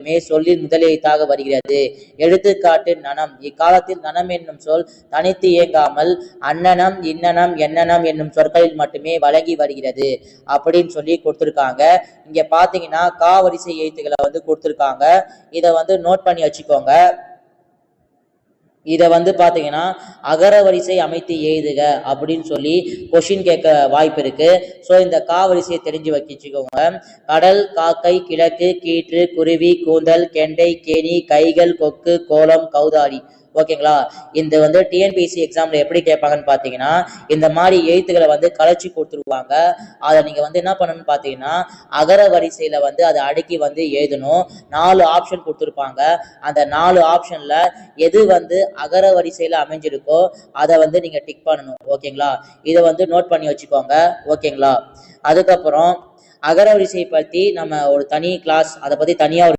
மட்டுமே சொல்லில் முதலெழுத்தாக வருகிறது. எடுத்துக்காட்டு நனம். இக்காலத்தில் நனம் என்னும் சொல் தனித்து இயங்காமல் அன்னனம், இன்னனம், எண்ணனம் என்னும் சொற்களில் மட்டுமே வழங்கி வருகிறது அப்படின்னு சொல்லி கொடுத்துருக்காங்க. இங்க பாத்தீங்கன்னா கா வரிசை எழுத்துக்களை கொடுத்துருக்காங்க. இதை நோட் பண்ணி வச்சுக்கோங்க. இதை பாத்தீங்கன்னா அகர வரிசை அமைத்து எழுதுக அப்படின்னு சொல்லி கொஸ்டின் கேட்க வாய்ப்பு இருக்கு. ஸோ இந்த கா வரிசையை தெரிஞ்சு வச்சுக்கோங்க. கடல், காக்கை, கிழக்கு, கீற்று, குருவி, கூந்தல், கெண்டை, கேணி, கைகள், கொக்கு, கோலம், கௌதாரி. ஓகேங்களா? இந்த டிஎன்பிஎஸ்சி எக்ஸாம்ல எப்படி கேட்பாங்கன்னு பாத்தீங்கன்னா இந்த மாதிரி எழுத்துக்களை கலைச்சி கொடுத்துருவாங்க. அதை நீங்க என்ன பண்ணணும்னு பாத்தீங்கன்னா அகர வரிசையில அதை அடுக்கி எழுதணும். 4 ஆப்ஷன் கொடுத்துருப்பாங்க. அந்த 4 ஆப்ஷன்ல எது அகர வரிசையில அமைஞ்சிருக்கோ அதை நீங்க டிக் பண்ணணும். ஓகேங்களா? இதை நோட் பண்ணி வச்சுக்கோங்க. ஓகேங்களா? அதுக்கப்புறம் அகர வரிசையை பத்தி நம்ம ஒரு தனி கிளாஸ் அதை பத்தி தனியா